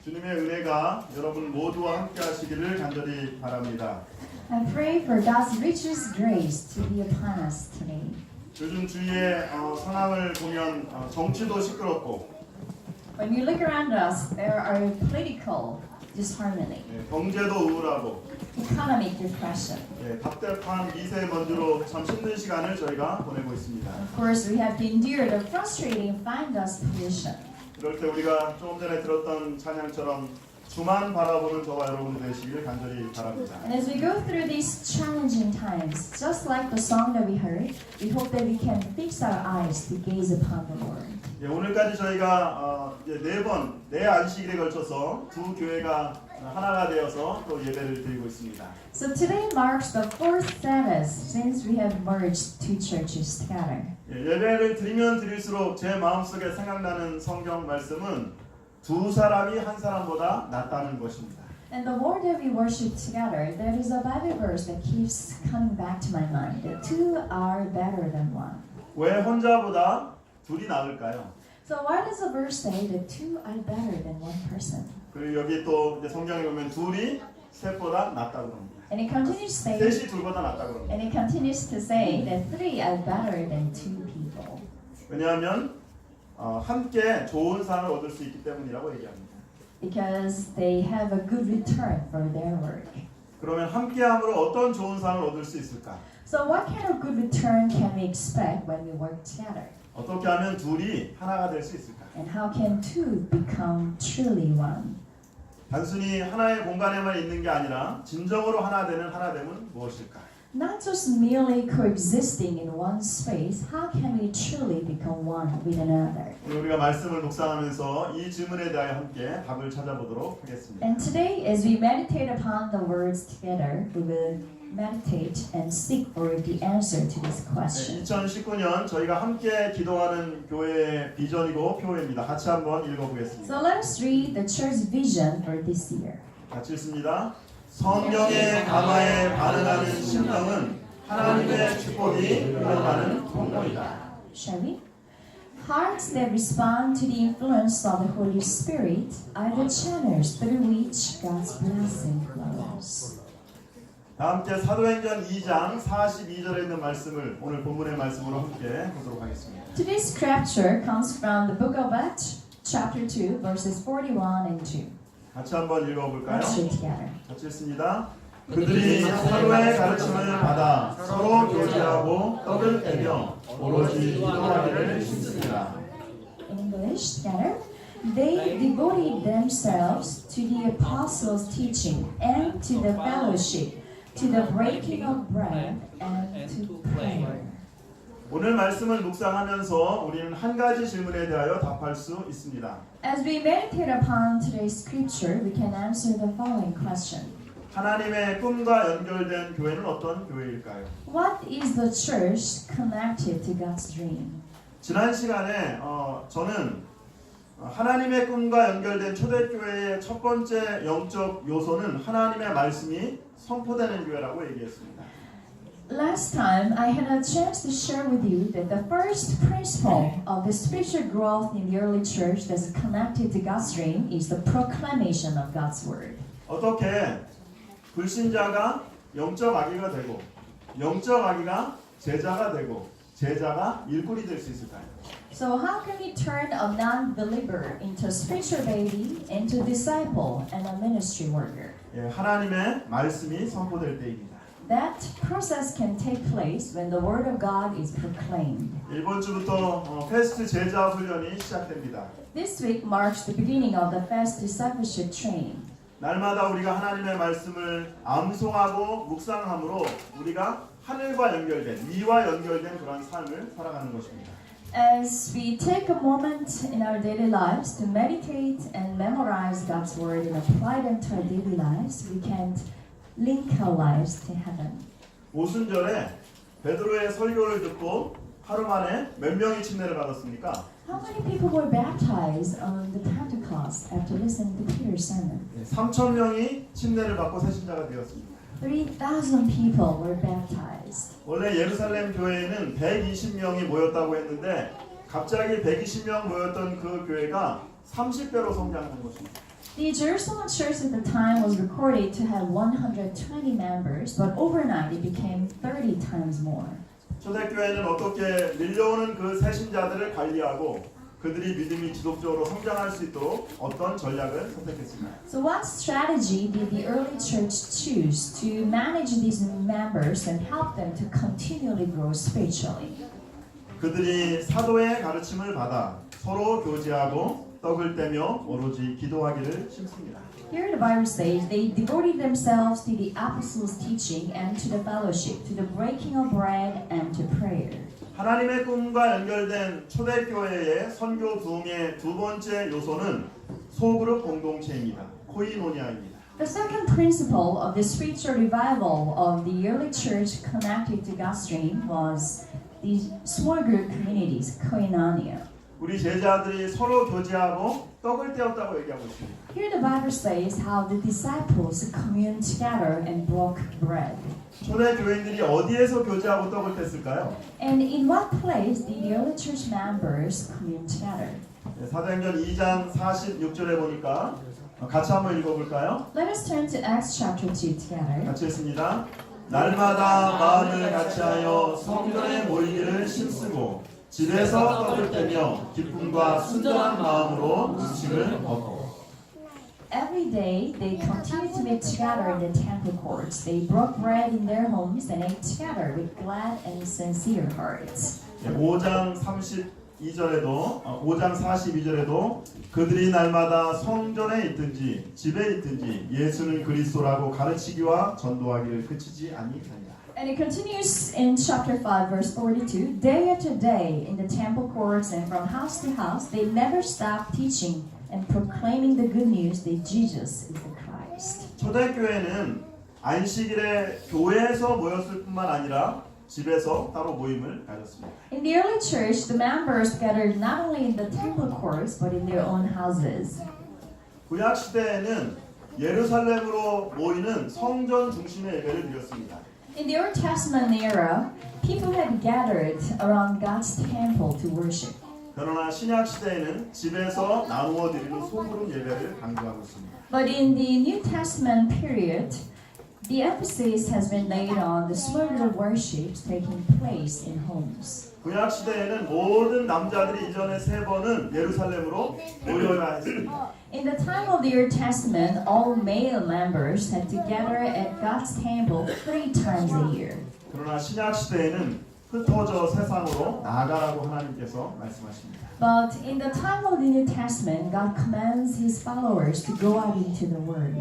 주님의 은혜가 여러분 모두와 함께 하시기를 간절히 바랍니다. I pray for God's richest grace to be upon us today. 요즘 주위의 상황을 보면 정치도 시끄럽고 When you look around us, there are political disharmony, 경제도 우울하고 economic depression. 답답한 미세먼지로 참 힘든 시간을 저희가 보내고 있습니다. Of course, we have to endure the frustrating fine dust pollution. 그럴 때 우리가 조금 전에 들었던 찬양처럼 주만 바라보는 저와 여러분 되시길 간절히 바랍니다. And as we go through these challenging times, just like the song that we heard, we hope that we can fix our eyes to gaze upon the Lord. 오늘까지 저희가 네 안식일에 걸쳐서 두 교회가 하나가 되어서 또 예배를 드리고 있습니다. So today marks the fourth Sabbath since we have merged two churches together. 예배를 드리면 드릴수록 제 마음속에 생각나는 성경 말씀은 두 사람이 한 사람보다 낫다는 것입니다. And the more that we worship together, there is a Bible verse that keeps coming back to my mind. The two are better than one. 왜 혼자보다 둘이 나을까요? So why does the verse say that two are better than one person? 그리고 여기 또 이제 성경에 보면 둘이 셋보다 낫다고 합니다. And it continues to say, 셋이 둘보다 낫다고 합니다. and it continues to say that three are better than two people. 왜냐하면 함께 좋은 상을 얻을 수 있기 때문이라고 얘기합니다. Because they have a good return for their work. 그러면 함께함으로 어떤 좋은 상을 얻을 수 있을까? So what kind of good return can we expect when we work together? 어떻게 하면 둘이 하나가 될 수 있을까? And how can two become truly one? 단순히 하나의 공간에만 있는 게 아니라 진정으로 하나 되는 하나됨은 무엇일까? Not just merely coexisting in one space, how can we truly become one with another? 오늘 우리가 말씀을 묵상하면서 이 질문에 대하여 함께 답을 찾아보도록 하겠습니다. And today, as we meditate upon the words together, we will meditate and seek for the answer to this question. 2019년 저희가 함께 기도하는 교회의 비전이고 표어입니다. 같이 한번 읽어보겠습니다. So let us read the church vision for this year. 같이 읽습니다. 성령의 감화에 반응하는 심령은 하나님의 축복이 흘러가는 통로이다. Shall we? Hearts that respond to the influence of the Holy Spirit are the channels through which God's blessing flows. 다 함께 사도행전 2장 42절에 있는 말씀을 오늘 본문의 말씀으로 함께 보도록 하겠습니다. Today's scripture comes from the book of Acts, chapter 2, verses 41 and 2. 같이 한번 읽어볼까요? Let's read together. 같이 읽습니다. 그들이 사도의 가르침을 받아 서로 교제하고 떡을 떼며 오로지 기도하기를 힘씁니다. In English, together. They devoted themselves to the apostles' teaching and to the fellowship, to the breaking of bread and to prayer. 오늘 말씀을 묵상하면서 우리는 한 가지 질문에 대하여 답할 수 있습니다. As we meditate upon today's scripture, we can answer the following question. 하나님의 꿈과 연결된 교회는 어떤 교회일까요? What is the church connected to God's dream? 지난 시간에 저는 하나님의 꿈과 연결된 초대교회의 첫 번째 영적 요소는 하나님의 말씀이 선포되는 교회라고 얘기했습니다. Last time, I had a chance to share with you that the first principle of the spiritual growth in the early church that's connected to God's dream is the proclamation of God's word. 어떻게 불신자가 영적 아기가 되고 영적 아기가 제자가 되고 제자가 일꾼이 될 수 있을까요? So how can we turn a non-believer into a spiritual baby, into a disciple, and a ministry worker? 하나님의 말씀이 선포될 때입니다. That process can take place when the word of God is proclaimed. 이번 주부터 패스트 제자 훈련이 시작됩니다. This week marks the beginning of the fast discipleship training. 날마다 우리가 하나님의 말씀을 암송하고 묵상함으로 우리가 하늘과 연결된 위와 연결된 그런 삶을 살아가는 것입니다. As we take a moment in our daily lives to meditate and memorize God's word and apply them to our daily lives, we can link our lives to heaven. 오순절에 베드로의 설교를 듣고 하루 만에 몇 명이 침례를 받았습니까? How many people were baptized on the Pentecost after listening to Peter's sermon? 3,000명이 침례를 받고 새신자가 되었습니다. 3,000 people were baptized. 원래 예루살렘 교회에는 120명이 모였다고 했는데 갑자기 120명 모였던 그 교회가 30배로 성장한 것입니다. The Jerusalem church at the time was recorded to have 120 members, but overnight it became 30 times more. 초대교회는 어떻게 밀려오는 그 새신자들을 관리하고 그들이 믿음이 지속적으로 성장할 수 있도록 어떤 전략을 선택했습니까? So what strategy did the early church choose to manage these new members and help them to continually grow spiritually? 그들이 사도의 가르침을 받아 서로 교제하고 떡을 떼며 오로지 기도하기를 심습니다. Here the Bible says they devoted themselves to the apostles' teaching and to the fellowship, to the breaking of bread and to prayer. 하나님의 꿈과 연결된 초대교회의 선교 부흥의 두 번째 요소는 소그룹 공동체입니다. 코이노니아입니다. The second principle of the spiritual revival of the early church connected to God's stream was the small group communities, koinonia. 우리 제자들이 서로 교제하고 떡을 떼었다고 얘기하고 있습니다. Here the Bible says how the disciples communed together and broke bread. 초대 교인들이 어디에서 교제하고 떡을 뗐을까요? And in what place did the early church members commune together? 사도행전 2장 46절에 보니까 같이 한번 읽어볼까요? Let us turn to Acts chapter 2 together. 같이 했습니다. 날마다 마음을 같이하여 성전에 모이기를 힘쓰고 집에서 떡을 떼며 기쁨과 순전한 마음으로 음식을 먹고. Every day they continued to meet together in the temple courts. They broke bread in their homes and ate together with glad and sincere hearts. 5장 32절에도 5장 42절에도 그들이 날마다 성전에 있든지 집에 있든지 예수는 그리스도라고 가르치기와 전도하기를 그치지 아니하니라. And it continues in chapter 5 verse 42. Day after day in the temple courts and from house to house they never stopped teaching and proclaiming the good news that Jesus is the Christ. 초대교회는 안식일에 교회에서 모였을 뿐만 아니라 집에서 따로 모임을 가졌습니다. In the early church, the members gathered not only in the temple courts but in their own houses. 구약 시대에는 예루살렘으로 모이는 성전 중심의 예배를 드렸습니다. In the Old Testament era, people had gathered around God's temple to worship. 그러나 신약 시대에는 집에서 나누어 드리는 소그룹 예배를 강조하고 있습니다. But in the New Testament period, the emphasis has been laid on the small group worships taking place in homes. 구약 시대에는 모든 남자들이 이전에 3번은 예루살렘으로 모여야 했습니다. In the time of the Old Testament, all male members had to gather at God's temple 3 times a year. 그러나 신약 시대에는 흩어져 세상으로 나아가라고 하나님께서 말씀하십니다. But in the time of the New Testament, God commands His followers to go out into the world.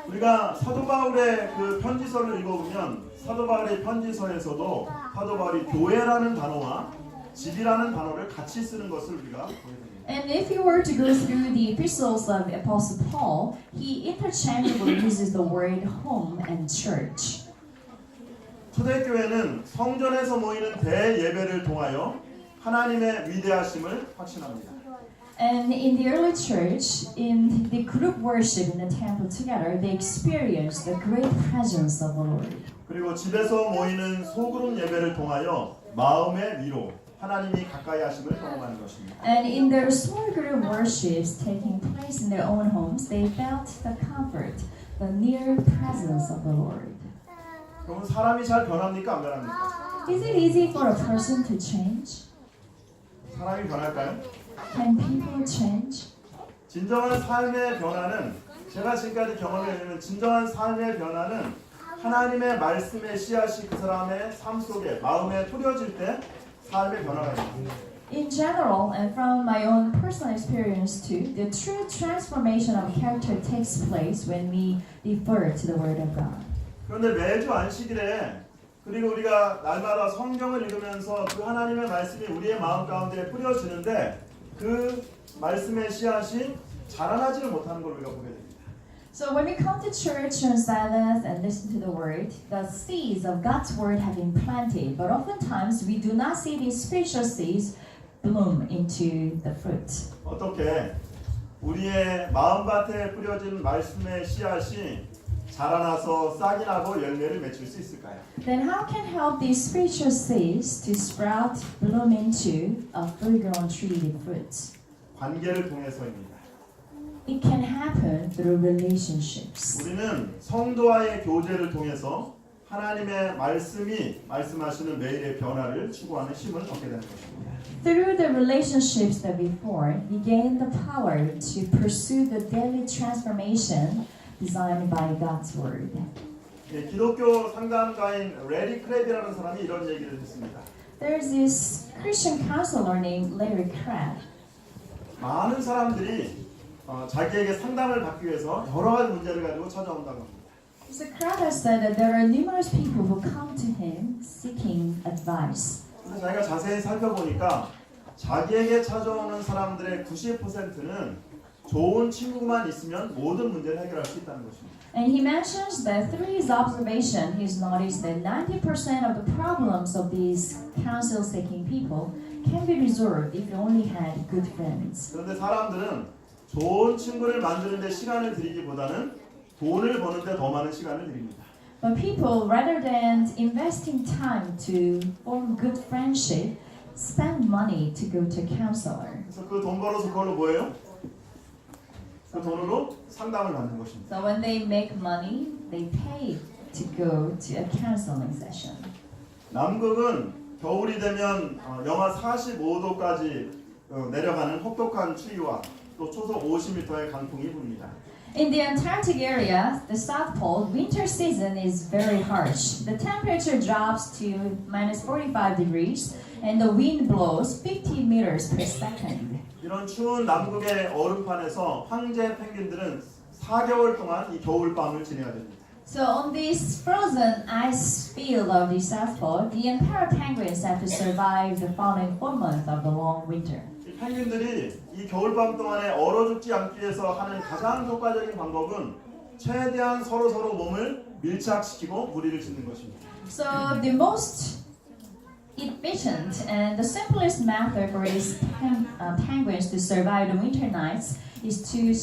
우리가 사도 바울의 그 편지서를 읽어보면 사도 바울의 편지서에서도 사도 바울이 교회라는 단어와 집이라는 단어를 같이 쓰는 것을 우리가 보게 됩니다. And if you were to go through the epistles of Apostle Paul, he interchangeably uses the word home and church. 초대교회는 성전에서 모이는 대예배를 통하여 하나님의 위대하심을 확신합니다. And in the early church, in the group worship in the temple together, they experienced the great presence of the Lord. 그리고 집에서 모이는 소그룹 예배를 통하여 마음의 위로 하나님이 가까이 하심을 경험하는 것입니다. And in their small group worships taking place in their own homes, they felt the comfort, the near presence of the Lord. 그럼 사람이 잘 변합니까? 안 변합니까? Is it easy for a person to change? 사람이 변할까요? Can people change? 진정한 삶의 변화는 제가 지금까지 경험해내는 진정한 삶의 변화는 하나님의 말씀의 씨앗이 그 사람의 삶 속에 마음에 뿌려질 때 삶의 변화가 있습니다. In general, and from my own personal experience too, the true transformation of character takes place when we defer to the Word of God. 그런데 매주 안식일에 그리고 우리가 날마다 성경을 읽으면서 그 하나님의 말씀이 우리의 마음 가운데 뿌려지는데 그 말씀의 씨앗이 자라나지를 못하는 걸 우리가 보게 됩니다. So when we come to church on Sabbath and listen to the Word, the seeds of God's Word have been planted, but oftentimes we do not see these spiritual seeds bloom into the fruit. 어떻게 우리의 마음밭에 뿌려진 말씀의 씨앗이 자라나서 싹이 나고 열매를 맺힐 수 있을까요? Then how can help these spiritual seeds to sprout, bloom into a full-grown tree with fruits? 관계를 통해서입니다. It can happen through relationships. 우리는 성도와의 교제를 통해서 하나님의 말씀이 말씀하시는 매일의 변화를 추구하는 힘을 얻게 되는 것입니다. Through the relationships that we form, we gain the power to pursue the daily transformation designed by God's Word. 예, 기독교 상담가인 레리 크랩이라는 사람이 이런 얘기를 했습니다. There's this Christian counselor named Larry Crabb. 많은 사람들이 자기에게 상담을 받기 위해서 여러 가지 문제를 가지고 찾아온다고 합니다. Mr. Crabb has said that there are numerous people who come to him seeking advice. 근데 자기가 자세히 살펴보니까 자기에게 찾아오는 사람들의 90%는 좋은 친구만 있으면 모든 문제를 해결할 수 있다는 것입니다. And he mentions that through his observation, he's noticed that 90% of the problems of these counsel-seeking people can be resolved if you only had good friends. 그런데 사람들은 좋은 친구를 만드는 데 시간을 들이기보다는 돈을 버는데 더 많은 시간을 들입니다. But people, rather than investing time to form good friendship, spend money to go to a counselor. 그래서 그 돈 벌어서 그걸로 뭐예요? 그 돈으로 상담을 받는 것입니다. So when they make money, they pay to go to a counseling session. 남극은 겨울이 되면 영하 45도까지 내려가는 혹독한 추위와 또 초속 50m의 강풍이 불입니다. In the Antarctic area, the South Pole, winter season is very harsh. The temperature drops to minus 45 degrees and the wind blows 50 meters per second. 이런 추운 남극의 얼음판에서 황제 펭귄들은 4개월 동안 이 겨울밤을 지내야 됩니다. So on this frozen ice field of the South Pole, the emperor penguins have to survive the following 4 months of the long winter. 이 펭귄들이 이 겨울밤 동안에 얼어 죽지 않기 위해서 하는 가장 효과적인 방법은 최대한 서로 몸을 밀착시키고 무리를 짓는 것입니다. So the most efficient and the simplest method for these penguins to survive the winter nights is to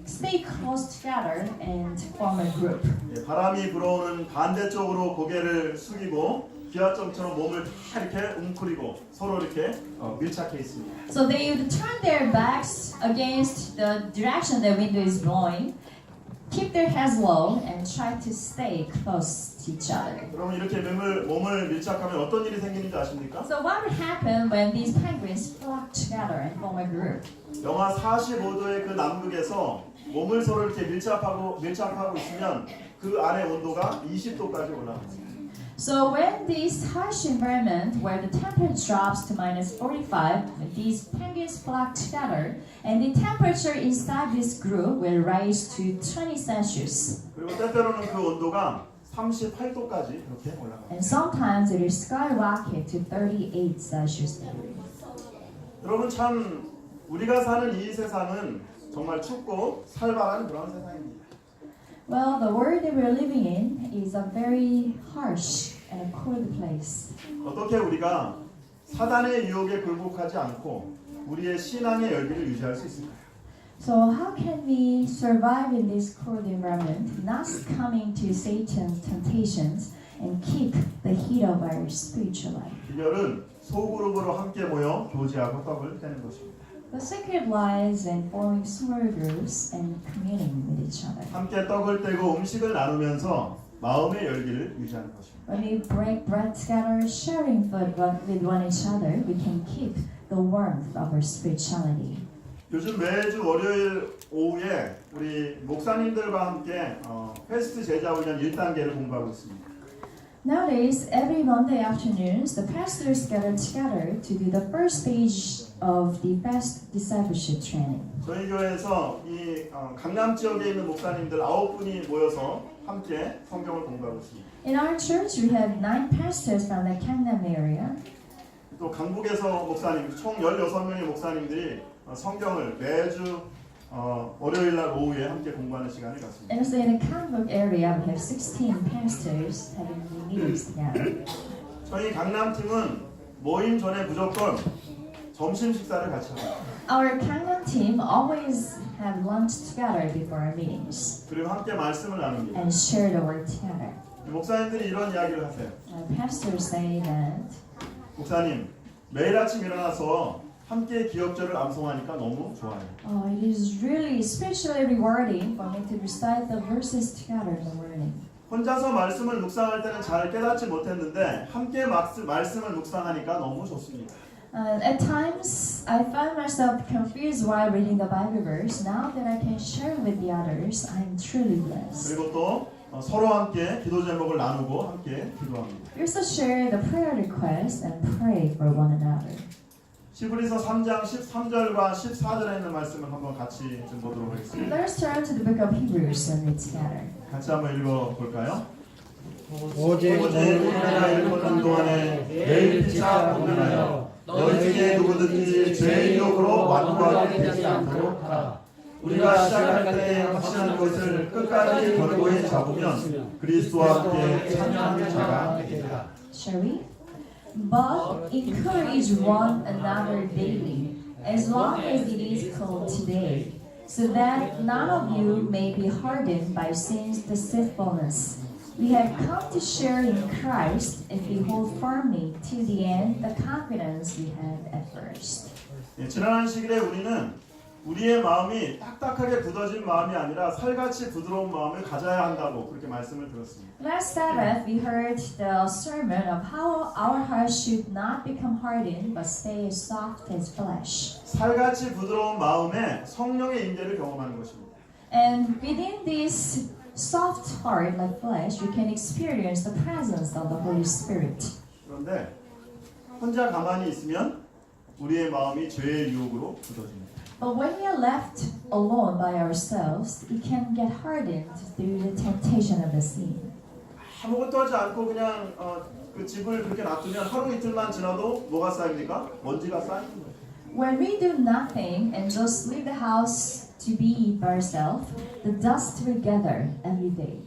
stay close together and form a group. 예, 바람이 불어오는 반대쪽으로 고개를 숙이고 기와점처럼 몸을 다 이렇게 웅크리고 서로 이렇게 밀착해 있습니다. So they would turn their backs against the direction the wind is blowing, keep their heads low, and try to stay close to each other. 그러면 이렇게 몸을 밀착하면 어떤 일이 생기는지 아십니까? So what would happen when these penguins flock together and form a group? 영하 45도의 그 남극에서 몸을 서로 이렇게 밀착하고 있으면 그 안의 온도가 20도까지 올라갑니다. So when this harsh environment where the temperature drops to minus 45, these penguins flock together and the temperature inside this group will rise to 20 Celsius. 그리고 때때로는 그 온도가 38도까지 이렇게 올라갑니다. And sometimes it will skyrocket to 38 Celsius degrees. 여러분 참 우리가 사는 이 세상은 정말 춥고 살벌한 그런 세상입니다. Well, the world that we're living in is a very harsh and a cold place. 어떻게 우리가 사단의 유혹에 굴복하지 않고 우리의 신앙의 열기를 유지할 수 있을까요? So how can we survive in this cold environment, not succumbing to Satan's temptations, and keep the heat of our spiritual life? 비결은 소그룹으로 함께 모여 교제하고 떡을 떼는 것입니다. The secret lies in forming small groups and communing with each other. 함께 떡을 떼고 음식을 나누면서 마음의 열기를 유지하는 것입니다. When we break bread together, sharing food with one another, we can keep the warmth of our spirituality. 요즘 매주 월요일 오후에 우리 목사님들과 함께 패스트 제자 훈련 1단계를 공부하고 있습니다. Nowadays, every Monday afternoons, the pastors gather together to do the first stage of the fast discipleship training. 저희 교회에서 이 강남 지역에 있는 목사님들 9분이 모여서 함께 성경을 공부하고 있습니다. In our church, we have 9 pastors from the Gangnam area. 또 강북에서 목사님 총 16명의 목사님들이 성경을 매주 월요일 날 오후에 함께 공부하는 시간을 갖습니다. And also in the Kangbuk area, we have 16 pastors having meetings together. 저희 강남팀은 모임 전에 무조건 점심 식사를 같이 합니다. Our Gangnam team always have lunch together before our meetings 그리고 함께 말씀을 나눕니다. and share the word together. 목사님들이 이런 이야기를 하세요. Pastors say that 목사님, 매일 아침 일어나서 함께 기억절을 암송하니까 너무 좋아요. It is really spiritually rewarding for me to recite the verses together in the morning. 혼자서 말씀을 묵상할 때는 잘 깨닫지 못했는데 함께 말씀을 묵상하니까 너무 좋습니다. At times, I find myself confused while reading the Bible verse. Now that I can share with the others, I'm truly blessed. 그리고 또 서로 함께 기도 제목을 나누고 함께 기도합니다. We also share the prayer requests and pray for one another. 히브리서 3장 13절과 14절에 있는 말씀을 한번 같이 좀 보도록 하겠습니다. Let us turn to the book of Hebrews and read together. 같이 한번 읽어볼까요? 오직 우리가 읽는 동안에 매일 피차 공면하여 너희 중에 누구든지 죄의 유혹으로 완고하게 되지 않도록 하라. 우리가 시작할 때에 확신한 것을 끝까지 견고히 잡으면 그리스도와 함께 참여하는 자가 되리라. Shall we? But encourage one another daily, as long as it is called today, so that none of you may be hardened by sin's deceitfulness. We have come to share in Christ if we hold firmly to the end the confidence we had at first. 지난 시기에 우리는 우리의 마음이 딱딱하게 굳어진 마음이 아니라 살같이 부드러운 마음을 가져야 한다고 그렇게 말씀을 들었습니다. Last Sabbath, we heard the sermon of how our hearts should not become hardened but stay as soft as flesh. 살같이 부드러운 마음에 성령의 임재를 경험하는 것입니다. And within this soft heart like flesh, you can experience the presence of the Holy Spirit. 그런데 혼자 가만히 있으면 우리의 마음이 죄의 유혹으로 굳어집니다. But when we are left alone by ourselves, it can get hardened through the temptation of the sin. 아무것도 하지 않고 그냥 그 집을 그렇게 놔두면 하루 이틀만 지나도 뭐가 쌓입니까? 먼지가 쌓이는 거예요. When we do nothing and just leave the house to be by ourselves, the dust will gather every day.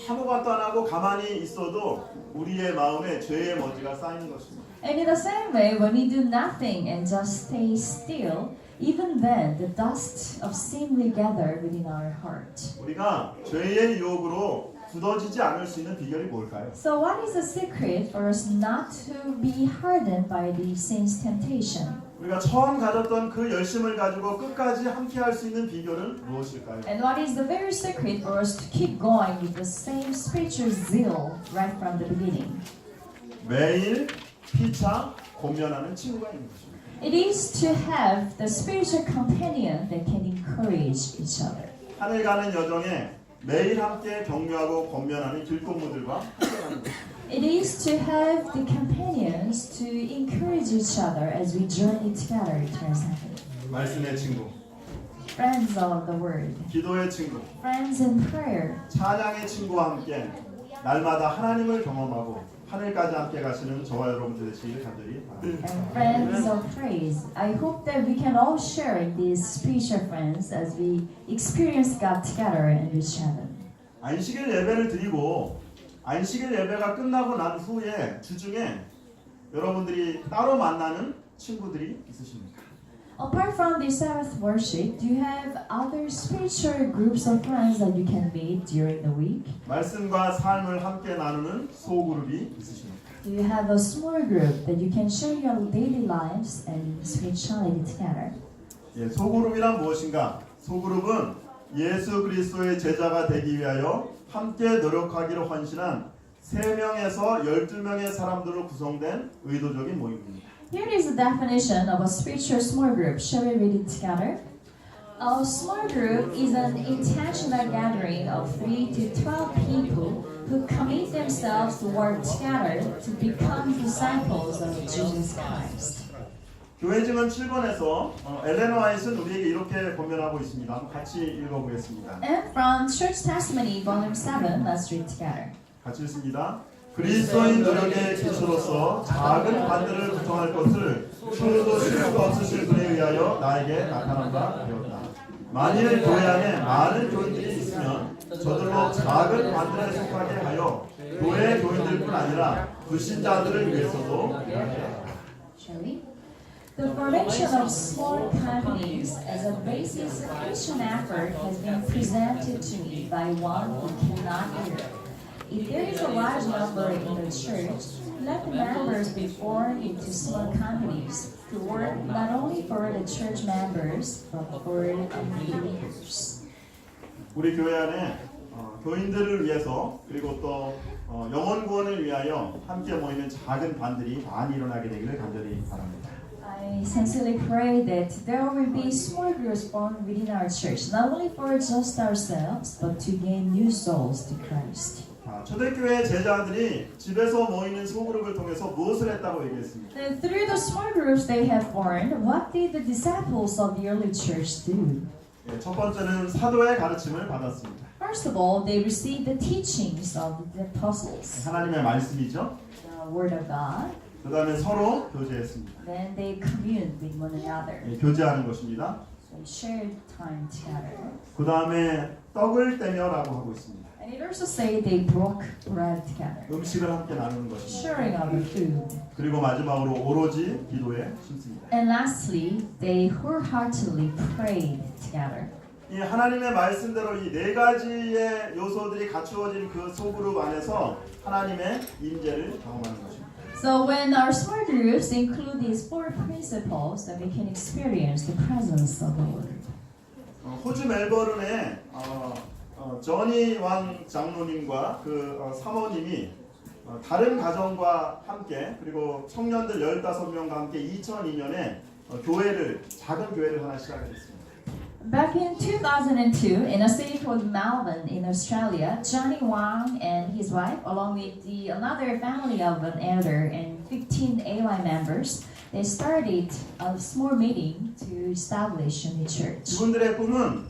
아무것도 안 하고 가만히 있어도 우리의 마음에 죄의 먼지가 쌓이는 것입니다. And in the same way, when we do nothing and just stay still, even then the dust of sin will gather within our heart. 우리가 죄의 유혹으로 굳어지지 않을 수 있는 비결이 뭘까요? So what is the secret for us not to be hardened by the sin's temptation? 우리가 처음 가졌던 그 열심을 가지고 끝까지 함께 할 수 있는 비결은 무엇일까요? And what is the very secret for us to keep going with the same spiritual zeal right from the beginning? 매일 피차 공면하는 친구가 있는 것입니다. It is to have the spiritual companion that can encourage each other. 하늘 가는 여정에 매일 함께 격려하고 권면하는 길동무들과 함께하는 것입니다. It is to have the companions to encourage each other as we journey together towards heaven. 말씀의 친구, Friends of the Word, 기도의 친구, friends in prayer, 찬양의 친구와 함께 날마다 하나님을 경험하고 하늘까지 함께 가시는 저와 여러분들 되시길 간절히 바랍니다. and friends of praise. I hope that we can all share in these spiritual friends as we experience God together and reach heaven. 안식일 예배를 드리고 안식일 예배가 끝나고 난 후에 주중에 여러분들이 따로 만나는 친구들이 있으십니까? Apart from the Sabbath worship, do you have other spiritual groups of friends that you can meet during the week? 말씀과 삶을 함께 나누는 소그룹이 있으십니까? Do you have a small group that you can share your daily lives and spirituality together? 예, 소그룹이란 무엇인가? 소그룹은 예수 그리스도의 제자가 되기 위하여 함께 노력하기로 헌신한 3명에서 12명의 사람들로 구성된 의도적인 모임입니다. Here is the definition of a spiritual small group. Shall we read it together? A small group is an intentional gathering of 3 to 12 people who commit themselves to work together to become disciples of Jesus Christ. 교회 증언 7권에서 엘렌 화이트는 우리에게 이렇게 권면하고 있습니다. 한번 같이 읽어보겠습니다. And from Church Testimony, Volume 7, let's read together. 같이 읽습니다. 그리스도인 노력의 기초로서 작은 반들을 구성할 것을 추구도 쉴 수 없으실 분에 의하여 나에게 나타난 바 되었다. 만일 교회 안에 많은 교인들이 있으면 저들로 작은 반들에 속하게 하여 교회 교인들뿐 아니라 불신자들을 위해서도 Shall we? The formation of small companies as a basis of Christian effort has been presented to me by one who cannot hear. If there is a large number in the church, let the members be formed into small companies to work not only for the church members but for the unbelievers. 우리 교회 안에 교인들을 위해서 그리고 또 영혼 구원을 위하여 함께 모이는 작은 반들이 많이 일어나게 되기를 간절히 바랍니다. I sincerely pray that there will be small groups formed within our church, not only for just ourselves, but to gain new souls to Christ. 초대교회 제자들이 집에서 모이는 소그룹을 통해서 무엇을 했다고 얘기했습니다. Then through the small groups they have formed, what did the disciples of the early church do? 첫 번째는 사도의 가르침을 받았습니다. First of all, they received the teachings of the apostles, 하나님의 말씀이죠. the word of God. 그 다음에 서로 교제했습니다. Then they communed with one another. 교제하는 것입니다. They shared time together. 그 다음에 떡을 떼며라고 하고 있습니다. And it also say they broke bread together, 음식을 함께 나누는 것입니다. sharing of the food. 그리고 마지막으로 오로지 기도에 심습니다. And lastly, they wholeheartedly prayed together. 이 하나님의 말씀대로 이 네 가지의 요소들이 갖추어진 그 소그룹 안에서 하나님의 임재를 경험하는 것입니다. So when our small groups include these four principles, then we can experience the presence of the Lord. 호주 멜버른에 저니 왕 장로님과 그 사모님이 다른 가정과 함께 그리고 청년들 15명과 함께 2002년에 작은 교회를 하나 시작했습니다. Back in 2002, in a city called Melbourne in Australia, Johnny Wang and his wife, along with another family of an elder and 15 AY members, they started a small meeting to establish a new church. 이분들의 꿈은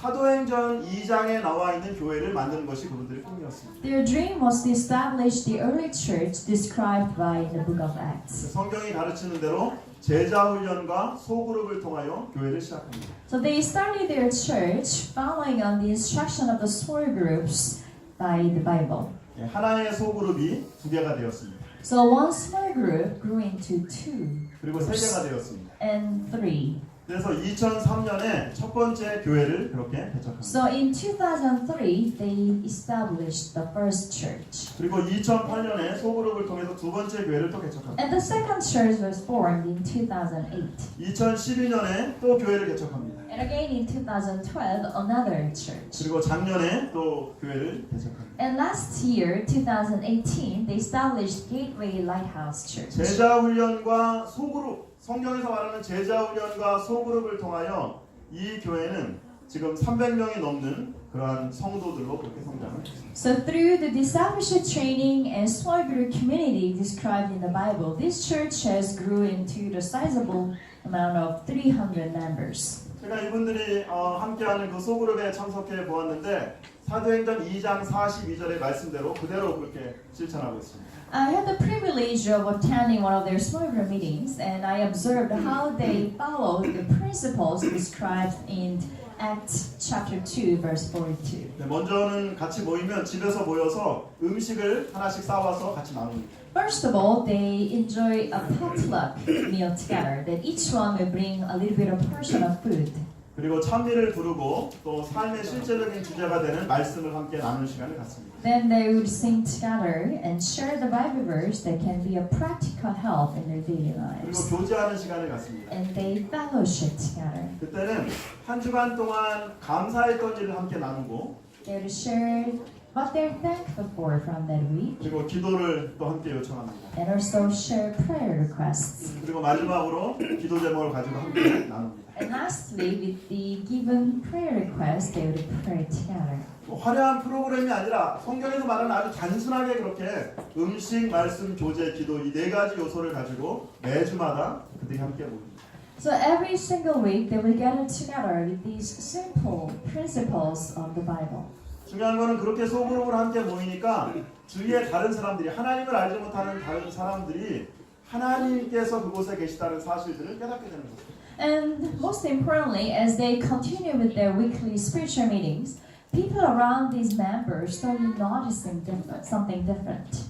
사도행전 2장에 나와 있는 교회를 만드는 것이 그분들의 꿈이었습니다. Their dream was to establish the early church described by the book of Acts. 성경이 가르치는 대로 제자 훈련과 소그룹을 통하여 교회를 시작합니다. So they started their church following on the instruction of the small groups by the Bible. 하나의 소그룹이 2개가 되었습니다. So one small group grew into 2 그리고 3개가 되었습니다. and 3. 그래서 2003년에 첫 번째 교회를 그렇게 개척합니다. So in 2003, they established the first church. 그리고 2008년에 소그룹을 통해서 두 번째 교회를 또 개척합니다. And the second church was formed in 2008. 2012년에 또 교회를 개척합니다. And again in 2012, another church. 그리고 작년에 또 교회를 개척합니다. And last year, 2018, they established Gateway Lighthouse Church. 제자 훈련과 소그룹, 성경에서 말하는 제자 훈련과 소그룹을 통하여 이 교회는 지금 300명이 넘는 그러한 성도들로 그렇게 성장했습니다. So through the discipleship training and small group community described in the Bible, this church has grew into the sizable amount of 300 members. 제가 이분들이 함께하는 그 소그룹에 참석해 보았는데 사도행전 2장 42절의 말씀대로 그대로 그렇게 실천하고 있습니다. I had the privilege of attending one of their small group meetings, and I observed how they followed the principles described in Acts chapter 2, verse 42. 네, 먼저는 같이 모이면 집에서 모여서 음식을 하나씩 싸와서 같이 나눕니다. First of all, they enjoy a potluck meal together, that each one will bring a little bit of portion of food. 그리고 찬미를 부르고 또 삶의 실제적인 주제가 되는 말씀을 함께 나누는 시간을 갖습니다. Then they would sing together and share the Bible verse that can be a practical help in their daily 그리고 lives. 교제하는 시간을 갖습니다. And they fellowship together. 그때는 한 주간 동안 감사했던 일을 함께 나누고 They would share what they're thankful for from that week, 그리고 기도를 또 함께 요청합니다. and also share prayer requests. 그리고 마지막으로 기도 제목을 가지고 함께 나눕니다. And lastly, with the given prayer request, they would pray together. 화려한 프로그램이 아니라 성경에서 말하는 아주 단순하게 그렇게 음식, 말씀, 교제, 기도 이 네 가지 요소를 가지고 매주마다 그들이 함께 모입니다. So every single week, they will gather together with these simple principles of the Bible. 중요한 거는 그렇게 소그룹으로 함께 모이니까 주위에 다른 사람들이 하나님을 알지 못하는 다른 사람들이 하나님께서 그곳에 계시다는 사실들을 깨닫게 되는 거죠. And most importantly, as they continue with their weekly spiritual meetings, people around these members started noticing something different.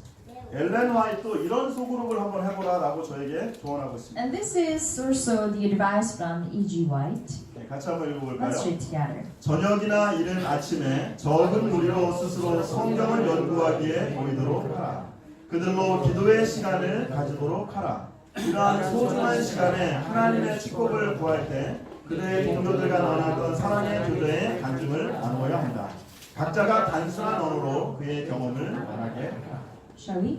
엘렌 화이트도 이런 소그룹을 한번 해보라라고 저에게 조언하고 있습니다. And this is also the advice from E.G. White. 같이 한번 읽어볼까요? Let's read together. 저녁이나 이른 아침에 적은 무리로 스스로 성경을 연구하기에 모이도록 하라. 그들로 기도의 시간을 가지도록 하라. 이러한 소중한 시간에 하나님의 축복을 구할 때 그들의 동료들과 나눴던 사랑의 교제에 간증을 나누어야 한다. 각자가 단순한 언어로 그의 경험을 말하게 하라. Shall we?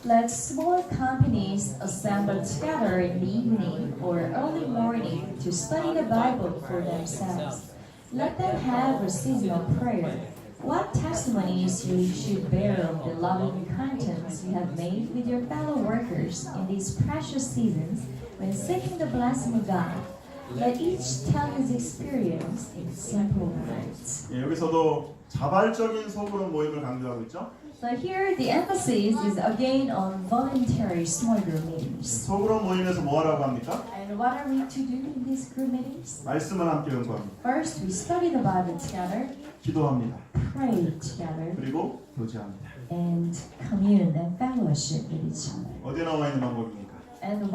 Let small companies assemble together in the evening or early morning to study the Bible for themselves. Let them have a season of prayer. What testimonies you should bear of the loving acquaintance you have made with your fellow workers in these precious seasons when seeking the blessing of God. Let each tell his experience in simple words. 예, 여기서도 자발적인 소그룹 모임을 강조하고 있죠. So here the emphasis is again on voluntary small group meetings. 소그룹 모임에서 뭐 하라고 합니까? And what are we to do in these group meetings? 말씀을 함께 연구합니다. First, we study the Bible together, 기도합니다. pray together, 그리고 교제합니다. and commune and fellowship with each other. 어디에 나와 있는 방법입니까? And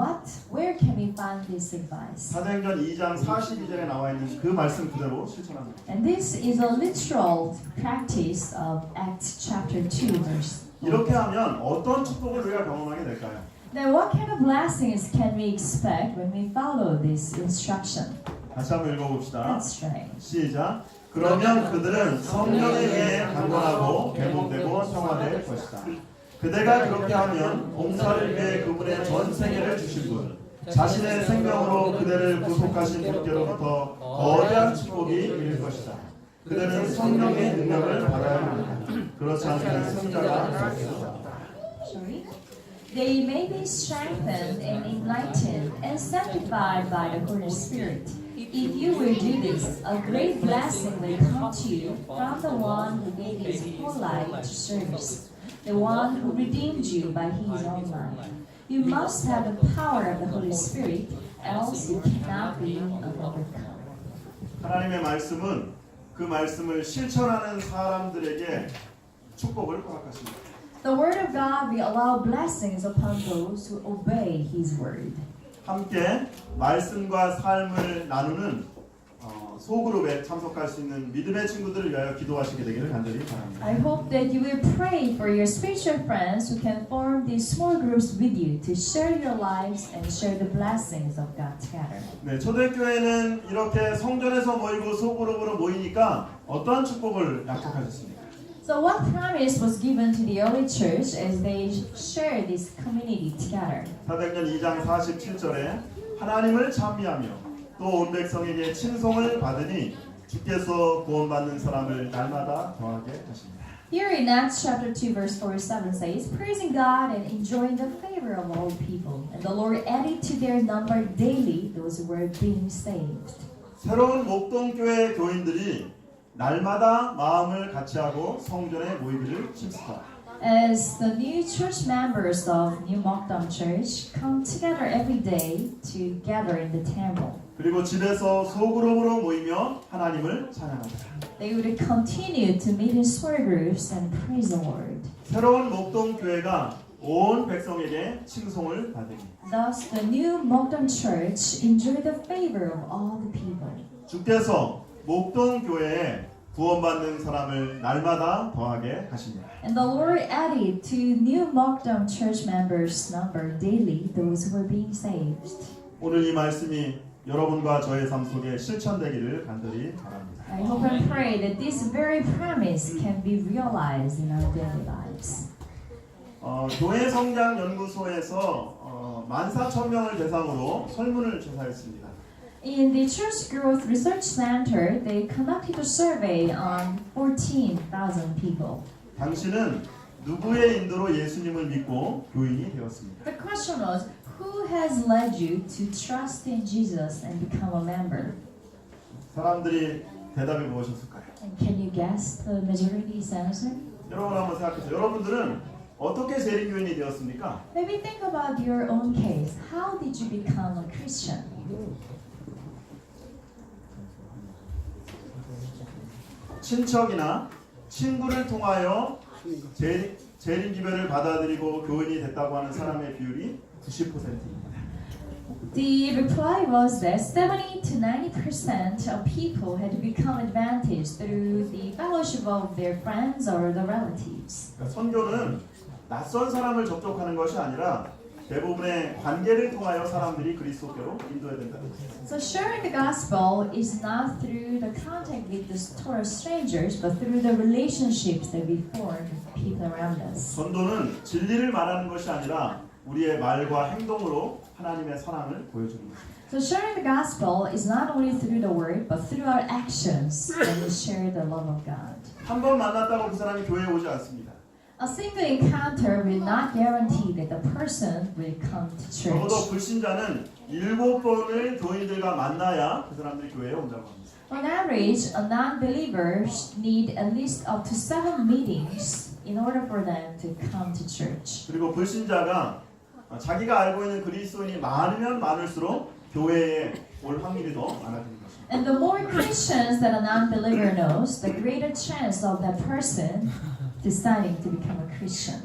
where can we find this advice? 사도행전 2장 42절에 나와 있는 그 말씀 그대로 실천합니다. And this is a literal practice of Acts chapter 2 verse. 이렇게 하면 어떤 축복을 우리가 경험하게 될까요? Then what kind of blessings can we expect when we follow this instruction? 다시 한번 읽어봅시다. Let's try. 시작. 그러면 그들은 성령에 의해 강건하고 회복되고 평화될 것이다. 그대가 그렇게 하면 봉사를 위해 그분의 전 생애를 주신 분, 자신의 생명으로 그대를 구속하신 분께로부터 거대한 축복이 이를 것이다. 그대는 성령의 능력을 받아야 합니다. 그렇지 않으면 승자가 될 수 없다. Sorry. They may be strengthened and enlightened and sanctified by the Holy Spirit. If you will do this, a great blessing will come to you from the one who gave his whole life to service, the one who redeemed you by his own life. You must have the power of the Holy Spirit, else you cannot be overcome. 하나님의 말씀은 그 말씀을 실천하는 사람들에게 축복을 허락하십니다. The word of God will allow blessings upon those who obey his word. 함께 말씀과 삶을 나누는 소그룹에 참석할 수 있는 믿음의 친구들을 위하여 기도하시게 되기를 간절히 바랍니다. I hope that you will pray for your spiritual friends who can form these small groups with you to share your lives and share the blessings of God together. 네, 초대교회는 이렇게 성전에서 모이고 소그룹으로 모이니까 어떠한 축복을 약속하셨습니까? So what promise was given to the early church as they share this community together? 사도행전 2장 47절에 하나님을 찬미하며 또 온 백성에게 칭송을 받으니 주께서 구원받는 사람을 날마다 더하게 하십니다. Here in Acts chapter 2 verse 47 says, praising God and enjoying the favor of all people. And the Lord added to their number daily those who were being saved. 새로운 목동교회 교인들이 날마다 마음을 같이하고 성전에 모이기를 힘쓰다. As the new church members of New Mokdam Church come together every day to gather in the temple, 그리고 집에서 소그룹으로 모이며 하나님을 찬양하다. they would continue to meet in small groups and praise the Lord. 새로운 목동교회가 온 백성에게 칭송을 받으니 Thus, the new Mokdam Church enjoyed the favor of all the people. 주께서 목동교회에 구원받는 사람을 날마다 더하게 하십니다. And the Lord added to New Mokdam Church members' number daily those who were being saved. 오늘 이 말씀이 여러분과 저의 삶 속에 실천되기를 간절히 바랍니다. I hope and pray that this very promise can be realized in our daily lives. 교회 성장 연구소에서 14,000명을 대상으로 설문을 조사했습니다. In the Church Growth Research Center, they conducted a survey on 14,000 people. 당신은 누구의 인도로 예수님을 믿고 교인이 되었습니까? The question was, who has led you to trust in Jesus and become a member? 사람들이 대답이 무엇이었을까요? And can you guess the majority's answer? 여러분 한번 생각해보세요. 여러분들은 어떻게 재림교인이 되었습니까? Maybe think about your own case. How did you become a Christian? 친척이나 친구를 통하여 재림 기별을 받아들이고 교인이 됐다고 하는 사람의 비율이 90%입니다. The reply was that 70 to 90% of people had become advantaged through the fellowship of their friends or the relatives. 그러니까 선교는 낯선 사람을 접촉하는 것이 아니라 대부분의 관계를 통하여 사람들이 그리스도께로 인도해야 된다는 거예요. So sharing the gospel is not through the contact with the total strangers, but through the relationships that we form with people around us. 전도는 진리를 말하는 것이 아니라 우리의 말과 행동으로 하나님의 사랑을 보여주는 것입니다. So sharing the gospel is not only through the word, but through our actions that we share the love of God. 한 번 만났다고 그 사람이 교회에 오지 않습니다. A single encounter will not guarantee that the person will come to 적어도 church. 불신자는 7번을 교인들과 만나야 그 사람들이 교회에 온다고 합니다. On average, a non-believer need at least up to 7 meetings in order for them to come to church. 그리고 불신자가 자기가 알고 있는 그리스도인이 많으면 많을수록 교회에 올 확률이 더 많아지는 것입니다. And the more Christians that a non-believer knows, the greater chance of that person deciding to become a Christian.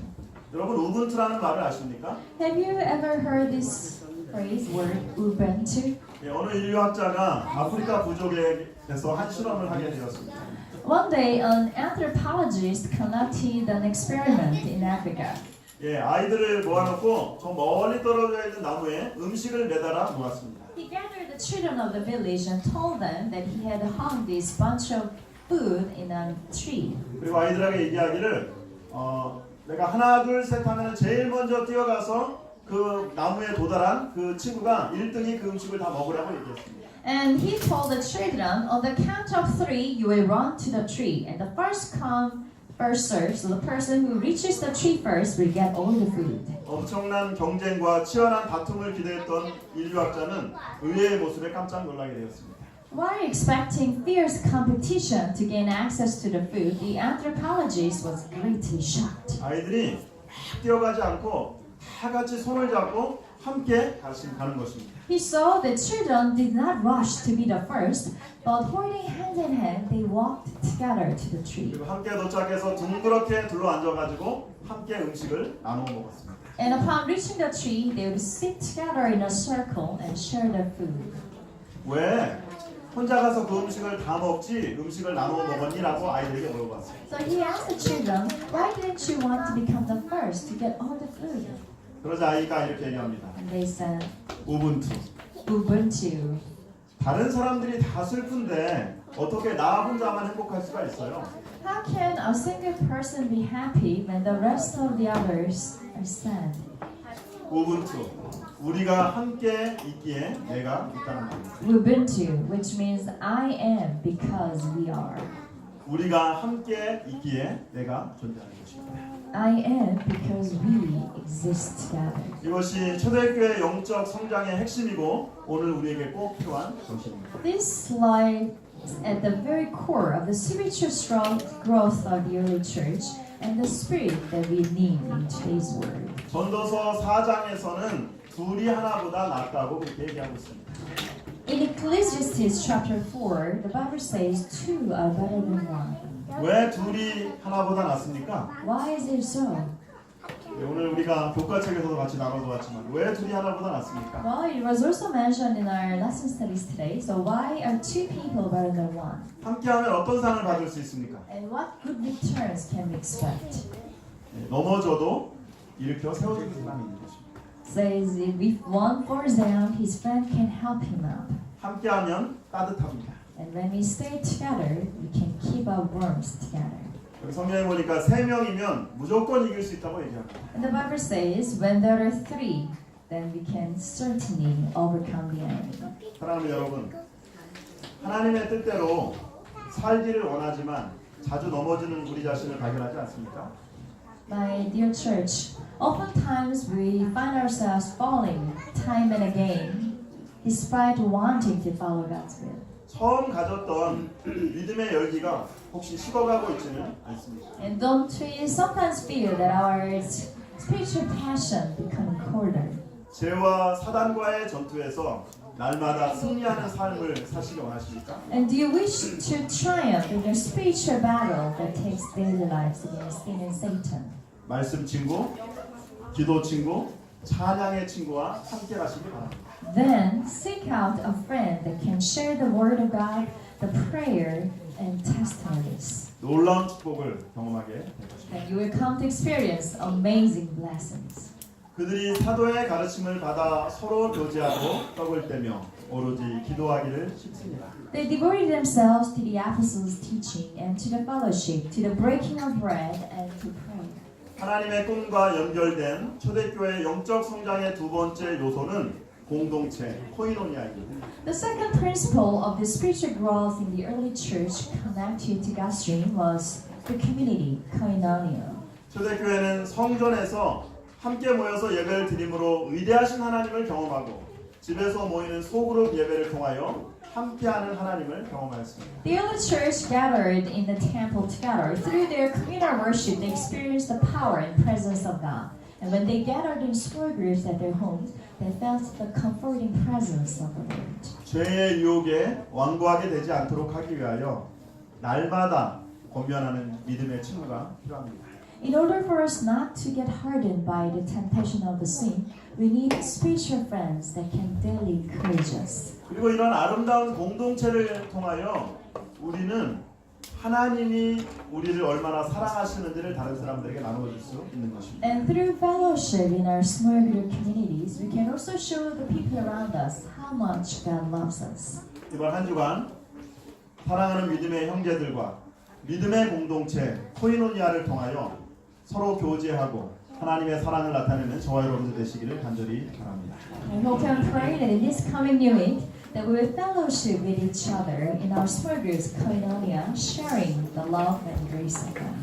여러분 우분투라는 말을 아십니까? Have you ever heard this phrase, word Ubuntu? 예, 어느 인류학자가 아프리카 부족에서 한 실험을 하게 되었습니다. One day, an anthropologist conducted an experiment in Africa. 예, 아이들을 모아놓고 저 멀리 떨어져 있는 나무에 음식을 매달아 놓았습니다. He gathered the children of the village and told them that he had hung this bunch of food in a tree. 그리고 아이들에게 얘기하기를 내가 하나 둘 셋 하면 제일 먼저 뛰어가서 그 나무에 도달한 그 친구가 1등이 그 음식을 다 먹으라고 얘기했습니다. And he told the children, on the count of 3, you will run to the tree, and the first come, first serve. So the person who reaches the tree first will get all the food. 엄청난 경쟁과 치열한 다툼을 기대했던 인류학자는 의외의 모습에 깜짝 놀라게 되었습니다. While expecting fierce competition to gain access to the food, the anthropologist was greatly shocked. 아이들이 막 뛰어가지 않고 다 같이 손을 잡고 함께 가는 것입니다. He saw that children did not rush to be the first, but holding hand in hand, they walked together to the tree. 그리고 함께 도착해서 둥그렇게 둘러 앉아가지고 함께 음식을 나누어 먹었습니다. And upon reaching the tree, they would sit together in a circle and share their food. 왜 혼자 가서 그 음식을 다 먹지 음식을 나누어 먹었니라고 아이들에게 물어봤어요. So he asked the children, why didn't you want to become the first to get all the food? 그러자 아이가 이렇게 얘기합니다. And they said, 우분투. Ubuntu. 다른 사람들이 다 슬픈데 어떻게 나 혼자만 행복할 수가 있어요? How can a single person be happy when the rest of the others are sad? 우분투. 우리가 함께 있기에 내가 있다는 말입니다. Ubuntu, which means I am because we are. 우리가 함께 있기에 내가 존재하는 것입니다. I am because we exist together. 이것이 초대교회 영적 성장의 핵심이고 오늘 우리에게 꼭 필요한 정신입니다. This lies at the very core of the spiritual strong growth of the early church and the spirit that we need in today's world. 전도서 4장에서는 둘이 하나보다 낫다고 그렇게 얘기하고 있습니다. In Ecclesiastes chapter 4, the Bible says two are better than one. 왜 둘이 하나보다 낫습니까? Why is it so? 네, 오늘 우리가 교과책에서도 같이 나눠보았지만 왜 둘이 하나보다 낫습니까? Well, it was also mentioned in our lesson studies today. So why are two people better than one? 함께하면 어떤 상을 받을 수 있습니까? And what good returns can we expect? 네, 넘어져도 일으켜 세워주는 사람이 있는 것입니다. Says if one falls down, his friend can help him up. 함께하면 따뜻합니다. And when we stay together, we can keep our warmth together. 여기 성경에 보니까 3명이면 무조건 이길 수 있다고 얘기합니다. And the Bible says when there are 3, then we can certainly overcome the enemy. 사랑하는 여러분, 하나님의 뜻대로 살기를 원하지만 자주 넘어지는 우리 자신을 발견하지 않습니까? My dear church, oftentimes we find ourselves falling time and again, despite wanting to follow God's will. 처음 가졌던 믿음의 열기가 혹시 식어가고 있지는 않습니다. And don't we sometimes feel that our spiritual passion becoming colder? 죄와 사단과의 전투에서 날마다 승리하는 삶을 사시기 원하십니까? And do you wish to triumph in your spiritual battle that takes daily lives against sin and Satan? 말씀 친구, 기도 친구, 찬양의 친구와 함께 가시기 바랍니다. Then seek out a friend that can share the word of God, the prayer, and testimonies. 놀라운 축복을 경험하게 될 것입니다. And you will come to experience amazing blessings. 그들이 사도의 가르침을 받아 서로 교제하고 떡을 떼며 오로지 기도하기를 쉽습니다. They devoted themselves to the apostles' teaching and to the fellowship, to the breaking of bread and to prayer. 하나님의 꿈과 연결된 초대교회의 영적 성장의 두 번째 요소는 공동체, 코이노니아입니다. The second principle of the spiritual growth in the early church connected to God's dream was the community, koinonia. 초대교회는 성전에서 함께 모여서 예배를 드림으로 위대하신 하나님을 경험하고 집에서 모이는 소그룹 예배를 통하여 함께하는 하나님을 경험하였습니다. The early church gathered in the temple together. Through their communal worship, they experienced the power and presence of God. And when they gathered in small groups at their homes, they felt the comforting presence of the Lord. 죄의 유혹에 완고하게 되지 않도록 하기 위하여 날마다 권면하는 믿음의 친구가 필요합니다. In order for us not to get hardened by the temptation of the sin, we need spiritual friends that can daily encourage us. 그리고 이런 아름다운 공동체를 통하여 우리는 하나님이 우리를 얼마나 사랑하시는지를 다른 사람들에게 나누어줄 수 있는 것입니다. And through fellowship in our small group communities, we can also show the people around us how much God loves us. 이번 한 주간 사랑하는 믿음의 형제들과 믿음의 공동체 코이노니아를 통하여 서로 교제하고 하나님의 사랑을 나타내는 저와 여러분들 되시기를 간절히 바랍니다. I hope and pray that in this coming new week, that we will fellowship with each other in our small groups, koinonia, sharing the love and grace of God.